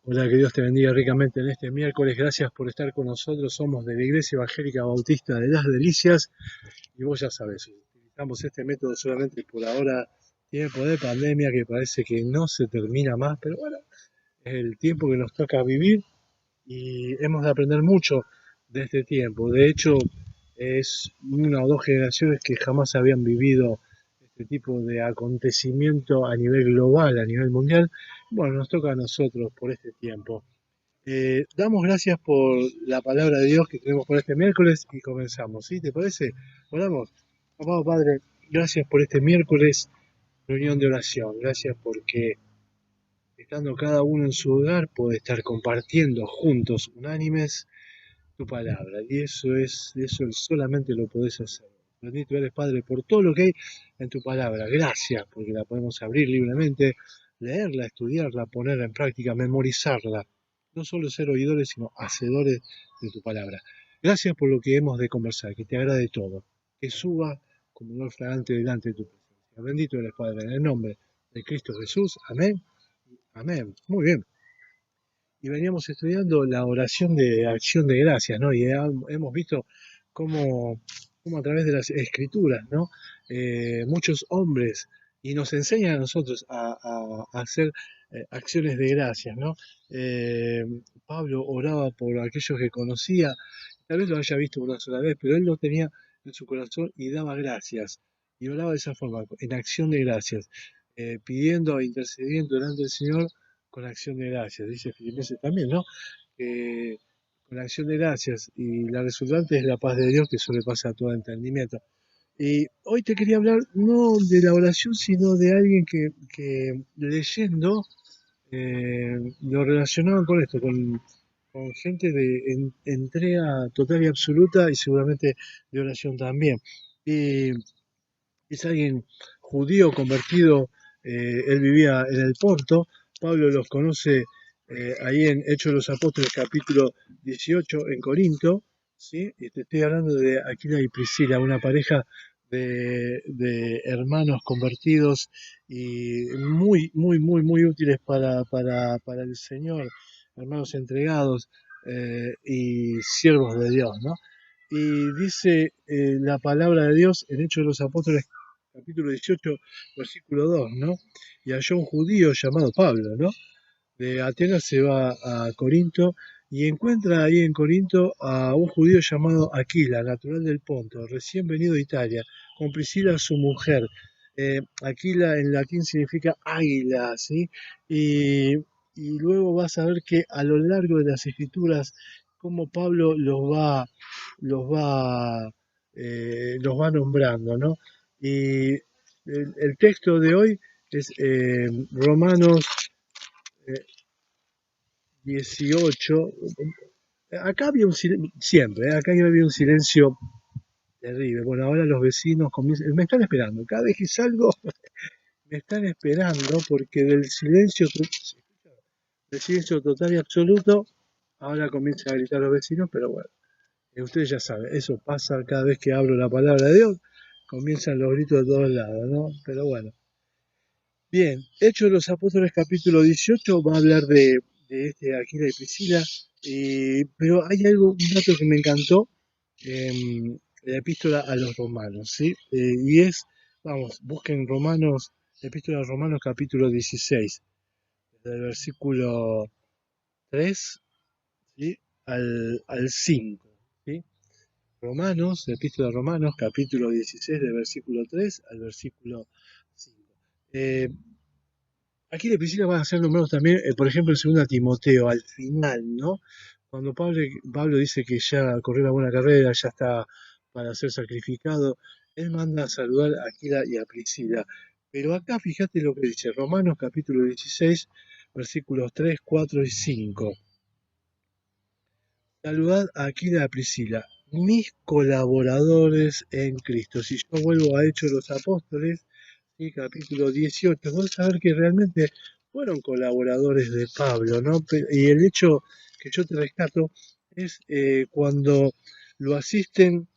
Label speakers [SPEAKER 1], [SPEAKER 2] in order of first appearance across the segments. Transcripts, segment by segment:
[SPEAKER 1] Hola, que Dios te bendiga ricamente en este miércoles. Gracias por estar con nosotros. Somos de la Iglesia Evangélica Bautista de las Delicias y vos ya sabes, utilizamos este método solamente por ahora, tiempo de pandemia que parece que no se termina más, pero bueno, es el tiempo que nos toca vivir y hemos de aprender mucho de este tiempo. De hecho, es una o dos generaciones que jamás habían vivido este tipo de acontecimiento a nivel global, a nivel mundial. Bueno, nos toca a nosotros por este tiempo. Damos gracias por la palabra de Dios que tenemos por este miércoles y comenzamos, ¿sí? ¿Te parece? Oramos. Amado Padre, gracias por este miércoles, reunión de oración. Gracias porque estando cada uno en su hogar puede estar compartiendo juntos, unánimes, tu palabra. Y eso solamente lo podés hacer. Bendito eres, Padre, por todo lo que hay en tu palabra. Gracias porque la podemos abrir libremente, leerla, estudiarla, ponerla en práctica, memorizarla. No solo ser oidores, sino hacedores de tu palabra. Gracias por lo que hemos de conversar, que te agrade todo, que suba como olor fragante delante de tu presencia. Bendito eres, Padre, en el nombre de Cristo Jesús. Amén. Amén. Muy bien. Y veníamos estudiando la oración de acción de gracias, ¿no? Y hemos visto cómo, cómo a través de las escrituras, ¿no? Muchos hombres, y nos enseñan a nosotros a hacer acciones de gracias, ¿no? Eh, Pablo oraba por aquellos que conocía, tal vez lo haya visto una sola vez, pero él lo tenía en su corazón y daba gracias. Y oraba de esa forma, en acción de gracias, pidiendo e intercediendo delante del Señor con acción de gracias, dice Filipenses también, ¿no? Que con acción de gracias y la resultante es la paz de Dios que sobrepasa todo entendimiento. Y hoy te quería hablar no de la oración, sino de alguien que leyendo lo relacionaban con esto, con gente de entrega total y absoluta y seguramente de oración también. Y es alguien judío convertido, él vivía en el Porto, Pablo los conoce ahí en Hechos de los Apóstoles capítulo 18 en Corinto, ¿sí? Y te estoy hablando de Aquila y Priscila, una pareja de hermanos convertidos y muy útiles para el Señor, hermanos entregados y siervos de Dios, ¿no? Y dice la palabra de Dios en Hechos de los Apóstoles capítulo 18, versículo 2, ¿no? Y halló un judío llamado Pablo, ¿no? De Atenas se va a Corinto y encuentra ahí en Corinto a un judío llamado Aquila, natural del Ponto, recién venido de Italia, con Priscila su mujer. Aquila en latín significa águila, ¿sí? Y, y luego vas a ver que a lo largo de las escrituras, cómo Pablo los va nombrando, ¿no? Y el texto de hoy es Romanos eh, 18. Acá había un silencio, siempre, acá había un silencio terrible. Bueno, ahora los vecinos comienzan, me están esperando. Cada vez que salgo, me están esperando porque del silencio total y absoluto, ahora comienzan a gritar los vecinos, pero bueno, ustedes ya saben, eso pasa cada vez que hablo la palabra de Dios, comienzan los gritos de todos lados, ¿no? Pero bueno. Bien, Hechos de los Apóstoles capítulo 18 va a hablar de este Aquila y Priscila, pero hay algo, un dato que me encantó, la epístola a los romanos, ¿sí? Y es, vamos, busquen Romanos, epístola a los Romanos capítulo 16, desde el versículo 3, ¿sí? al 5, ¿sí? Romanos, epístola a Romanos capítulo 16, del versículo 3 al versículo 5. Aquí de Priscila van a ser nombrados también, por ejemplo, en 2 Timoteo, al final, ¿no? Cuando Pablo dice que ya corrió la buena carrera, ya está para ser sacrificado, él manda a saludar a Aquila y a Priscila. Pero acá fíjate lo que dice Romanos capítulo 16, versículos 3, 4 y 5. Saludad a Aquila y a Priscila, mis colaboradores en Cristo. Si yo vuelvo a Hechos de los Apóstoles, sí, capítulo 18, vos a ver que realmente fueron colaboradores de Pablo, ¿no? Y el hecho que yo te rescato es cuando lo asisten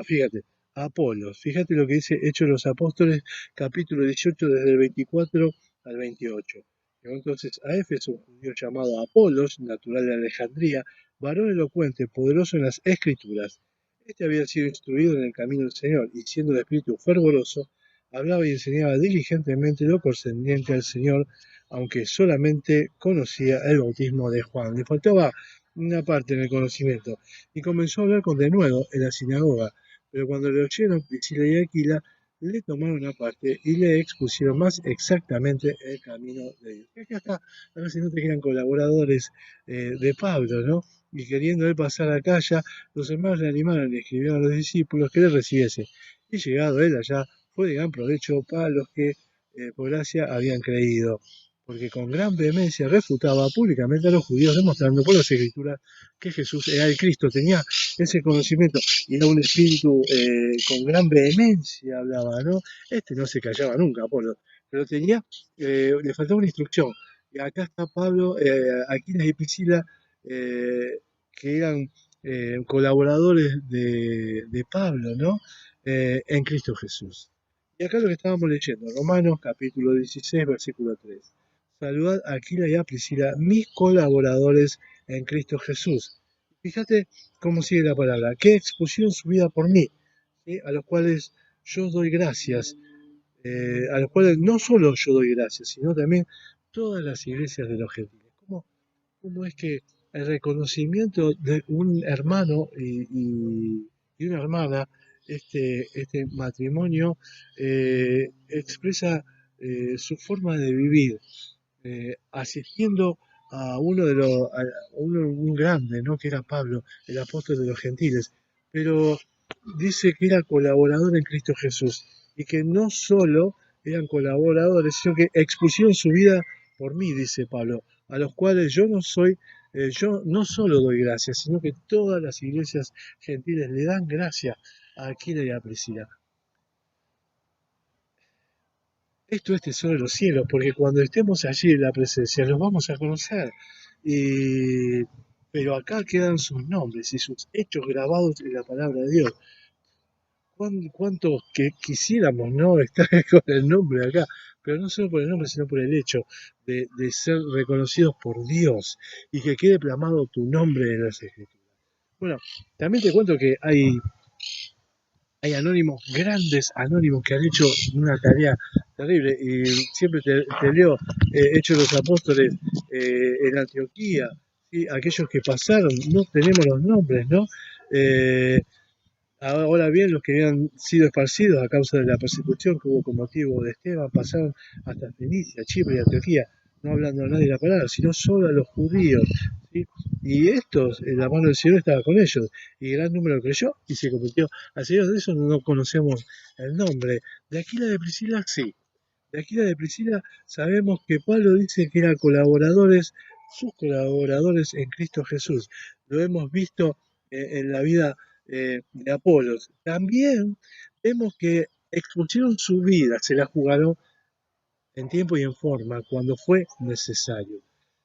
[SPEAKER 1] fíjate, a Apolos. Fíjate lo que dice Hechos de los Apóstoles, capítulo 18, desde el 24 al 28. Llegó entonces a Éfeso un judío llamado Apolos, natural de Alejandría, varón elocuente, poderoso en las escrituras. Este había sido instruido en el camino del Señor, y siendo de espíritu fervoroso, hablaba y enseñaba diligentemente lo concerniente al Señor, aunque solamente conocía el bautismo de Juan. Le faltaba una parte en el conocimiento, y comenzó a hablar con denuedo en la sinagoga. Pero cuando le oyeron Priscila y Aquila, le tomaron aparte y le expusieron más exactamente el camino de Dios. Y acá se nota que eran colaboradores de Pablo, ¿no? Y queriendo él pasar acá, ya los hermanos le animaron y escribieron a los discípulos que le recibiese. Y llegado él allá, fue de gran provecho para los que por gracia habían creído, porque con gran vehemencia refutaba públicamente a los judíos, demostrando por las escrituras que Jesús era el Cristo. Tenía ese conocimiento y era un espíritu con gran vehemencia hablaba, ¿no? Este no se callaba nunca, Apolo, pero tenía, le faltaba una instrucción. Y acá está Pablo, Aquiles y Priscila, que eran colaboradores de Pablo, ¿no? En Cristo Jesús. Y acá lo que estábamos leyendo, Romanos capítulo 16, versículo 3. Saludad a Aquila y a Priscila, mis colaboradores en Cristo Jesús. Fíjate cómo sigue la palabra, que expusieron su vida por mí, ¿sí? A los cuales yo doy gracias, a los cuales no solo yo doy gracias, sino también todas las iglesias de los gentiles. ¿Cómo es que el reconocimiento de un hermano y una hermana, este matrimonio, expresa su forma de vivir, asistiendo a un grande, ¿no? Que era Pablo, el apóstol de los gentiles, pero dice que era colaborador en Cristo Jesús y que no solo eran colaboradores, sino que expusieron su vida por mí, dice Pablo, a los cuales yo no solo doy gracias, sino que todas las iglesias gentiles le dan gracia a Aquila y a Priscila. Esto es tesoro de los cielos, porque cuando estemos allí en la presencia los vamos a conocer. Y- pero acá quedan sus nombres y sus hechos grabados en la palabra de Dios. ¿Cuántos que quisiéramos no estar con el nombre acá? Pero no solo por el nombre, sino por el hecho de ser reconocidos por Dios y que quede plasmado tu nombre en las escrituras. Bueno, también te cuento que hay anónimos, grandes anónimos que han hecho una tarea terrible. Y siempre te leo Hechos de los Apóstoles en Antioquía, ¿sí? Aquellos que pasaron, no tenemos los nombres, ¿no? Eh, Ahora bien, los que habían sido esparcidos a causa de la persecución que hubo con motivo de Esteban pasaron hasta Fenicia, Chipre y Antioquía, no hablando a nadie la palabra, sino solo a los judíos. ¿Sí? Y estos, la mano del Señor estaba con ellos, y gran número creyó y se convirtió al Señor. De eso no conocemos el nombre. De Aquila de Priscila, sí. De Aquila de Priscila sabemos que Pablo dice que eran colaboradores, sus colaboradores en Cristo Jesús. Lo hemos visto en la vida de Apolos. También vemos que expusieron su vida, se la jugaron en tiempo y en forma, cuando fue necesario.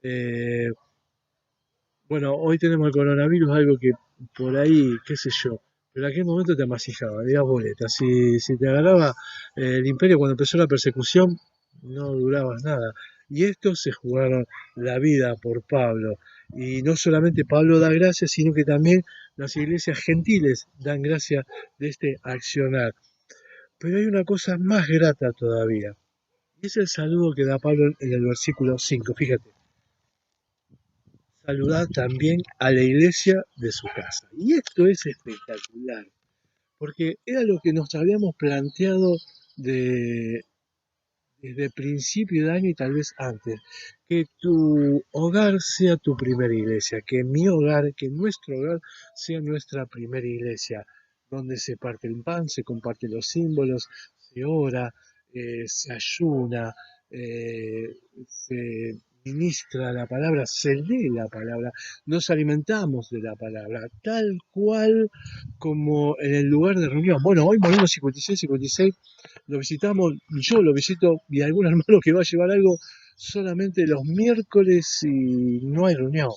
[SPEAKER 1] Eh, bueno, hoy tenemos el coronavirus, algo que por ahí, qué sé yo, pero en aquel momento te amasijaba, le das boletas. Si te agarraba el imperio cuando empezó la persecución, no durabas nada. Y estos se jugaron la vida por Pablo. Y no solamente Pablo da gracias, sino que también las iglesias gentiles dan gracias de este accionar. Pero hay una cosa más grata todavía, y es el saludo que da Pablo en el versículo 5. Fíjate, saludar también a la iglesia de su casa. Y esto es espectacular, porque era lo que nos habíamos planteado de, desde principio de año y tal vez antes, que tu hogar sea tu primera iglesia, que mi hogar, que nuestro hogar sea nuestra primera iglesia, donde se parte el pan, se comparten los símbolos, se ora, se ayuna, se ministra la palabra, se lee la palabra, nos alimentamos de la palabra, tal cual como en el lugar de reunión. Bueno, hoy Moreno 56 lo visitamos, yo lo visito y algún hermano que va a llevar algo solamente los miércoles y no hay reunión.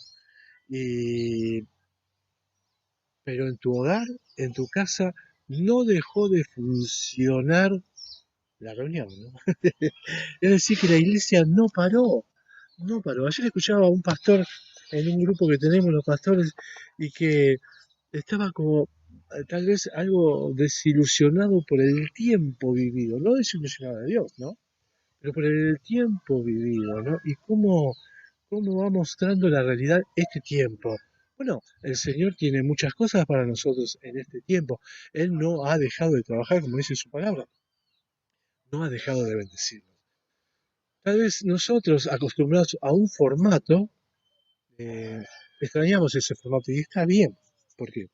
[SPEAKER 1] Y, pero en tu hogar, en tu casa, no dejó de funcionar la reunión, ¿no? Es decir, que la iglesia no paró. no paró. Ayer escuchaba a un pastor en un grupo que tenemos los pastores y que estaba como tal vez algo desilusionado por el tiempo vivido, no desilusionado de Dios, ¿no? Pero por el tiempo vivido, ¿no? Y cómo va mostrando la realidad este tiempo. Bueno, el Señor tiene muchas cosas para nosotros en este tiempo. Él no ha dejado de trabajar, como dice su palabra, no ha dejado de bendecirnos. Tal vez nosotros, acostumbrados a un formato, eh, extrañamos ese formato y está bien, porque en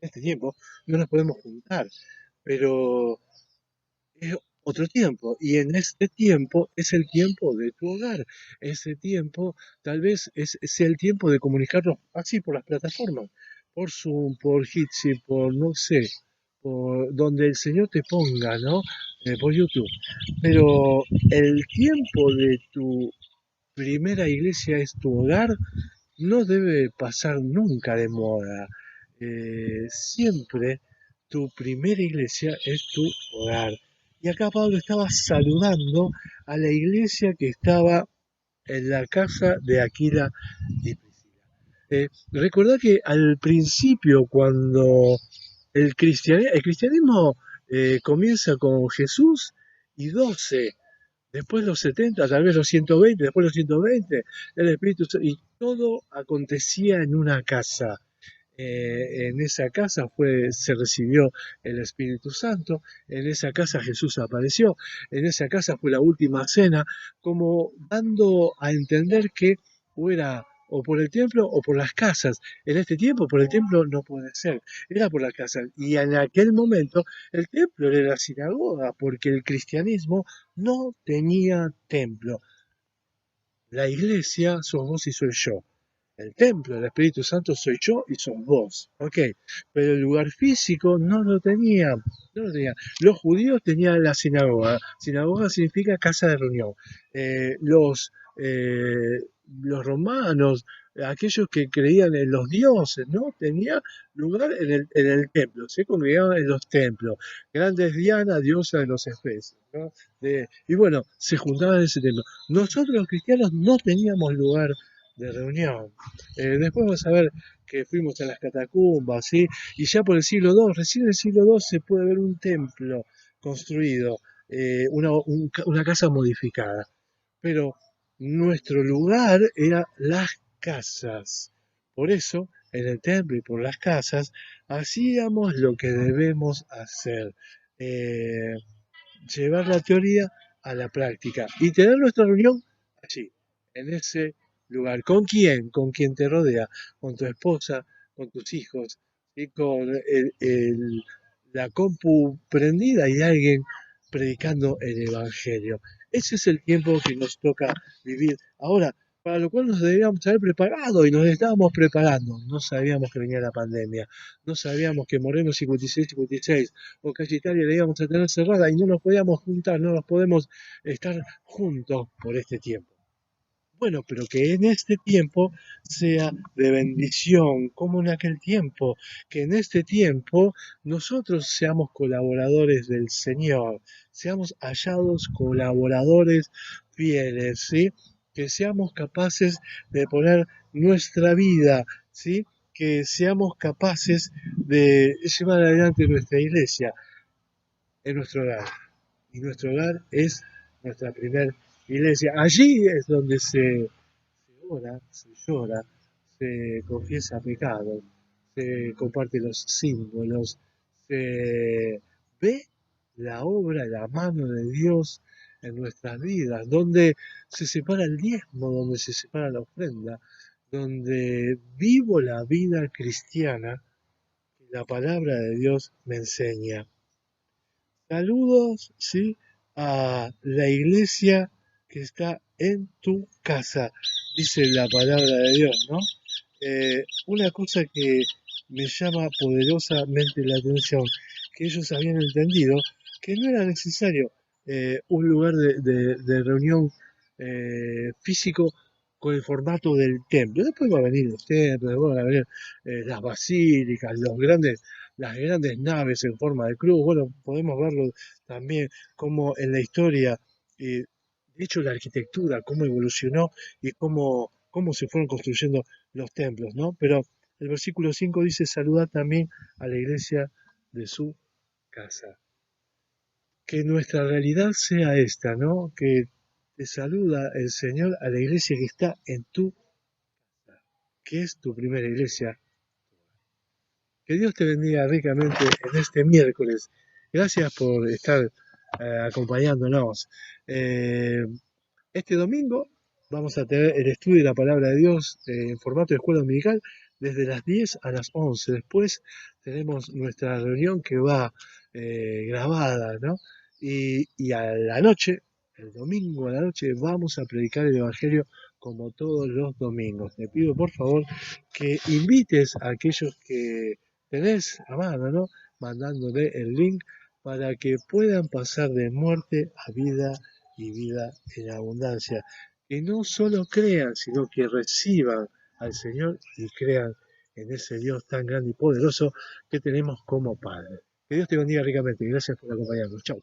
[SPEAKER 1] este tiempo no nos podemos juntar, pero es otro tiempo y en este tiempo es el tiempo de tu hogar. Ese tiempo tal vez sea el tiempo de comunicarnos así por las plataformas, por Zoom, por Jitsi, por no sé, por donde el Señor te ponga, ¿no? Por YouTube. Pero el tiempo de tu primera iglesia es tu hogar, no debe pasar nunca de moda. Siempre tu primera iglesia es tu hogar. Y acá Pablo estaba saludando a la iglesia que estaba en la casa de Aquila y Priscila. Recordá que al principio, cuando el cristianismo comienza con Jesús y 12, después los 70, tal vez los 120, después los 120, el Espíritu Santo, y todo acontecía en una casa. En esa casa se recibió el Espíritu Santo, en esa casa Jesús apareció, en esa casa fue la última cena, como dando a entender que fuera o por el templo o por las casas. En este tiempo por el templo no puede ser, era por las casas. Y en aquel momento el templo era la sinagoga, porque el cristianismo no tenía templo. La iglesia sos vos y soy yo. El templo del Espíritu Santo soy yo y sos vos. Ok, pero el lugar físico no lo tenía. No lo tenía. Los judíos tenían la sinagoga. Sinagoga significa casa de reunión. Los romanos, aquellos que creían en los dioses, ¿no? Tenía lugar en el templo. Se congregaban en los templos. Grandes Diana, diosa de los especies, ¿no? Y bueno, se juntaban en ese templo. Nosotros los cristianos no teníamos lugar de reunión. Después vamos a ver que fuimos a las catacumbas, ¿sí? Y ya por el siglo II, recién en el siglo II se puede ver un templo construido, una casa modificada. Pero nuestro lugar era las casas. Por eso, en el templo y por las casas, hacíamos lo que debemos hacer. Eh, Llevar la teoría a la práctica y tener nuestra reunión allí, en ese lugar. ¿Con quién? Con quien te rodea, con tu esposa, con tus hijos, y con la compu prendida y alguien predicando el Evangelio. Ese es el tiempo que nos toca vivir ahora, para lo cual nos deberíamos haber preparado y nos estábamos preparando. No sabíamos que venía la pandemia, no sabíamos que Moreno 56-56 o Calle Italia la íbamos a tener cerrada y no nos podíamos juntar, no nos podemos estar juntos por este tiempo. Bueno, pero que en este tiempo sea de bendición, como en aquel tiempo, que en este tiempo nosotros seamos colaboradores del Señor, seamos hallados colaboradores fieles, ¿sí? Que seamos capaces de poner nuestra vida, ¿sí? Que seamos capaces de llevar adelante nuestra iglesia en nuestro hogar. Y nuestro hogar es nuestra primera iglesia. Allí es donde se ora, se llora, se confiesa pecado, se comparte los símbolos, se ve la obra, la mano de Dios en nuestras vidas, donde se separa el diezmo, donde se separa la ofrenda, donde vivo la vida cristiana que la palabra de Dios me enseña. Saludos, ¿sí? A la iglesia que está en tu casa, dice la palabra de Dios, ¿no? Una cosa que me llama poderosamente la atención, que ellos habían entendido que no era necesario un lugar de reunión físico con el formato del templo. Después va a venir los templos, después van a venir las basílicas, las grandes naves en forma de cruz. Bueno, podemos verlo también como en la historia. hecho la arquitectura, cómo evolucionó y cómo se fueron construyendo los templos, ¿no? Pero el versículo 5 dice, saludad también a la iglesia de su casa. Que nuestra realidad sea esta, ¿no? Que te saluda el Señor a la iglesia que está en tu casa, que es tu primera iglesia. Que Dios te bendiga ricamente en este miércoles. Gracias por estar acompañándonos. Eh, este domingo vamos a tener el estudio de la palabra de Dios en formato de escuela dominical desde las 10 a las 11. Después tenemos nuestra reunión que va grabada, ¿no? Y a la noche, el domingo a la noche, vamos a predicar el Evangelio como todos los domingos. Te pido por favor que invites a aquellos que tenés a mano, ¿no? Mandándole el link para que puedan pasar de muerte a vida y vida en abundancia. Que no solo crean, sino que reciban al Señor y crean en ese Dios tan grande y poderoso que tenemos como Padre. Que Dios te bendiga ricamente. Gracias por acompañarnos. Chau.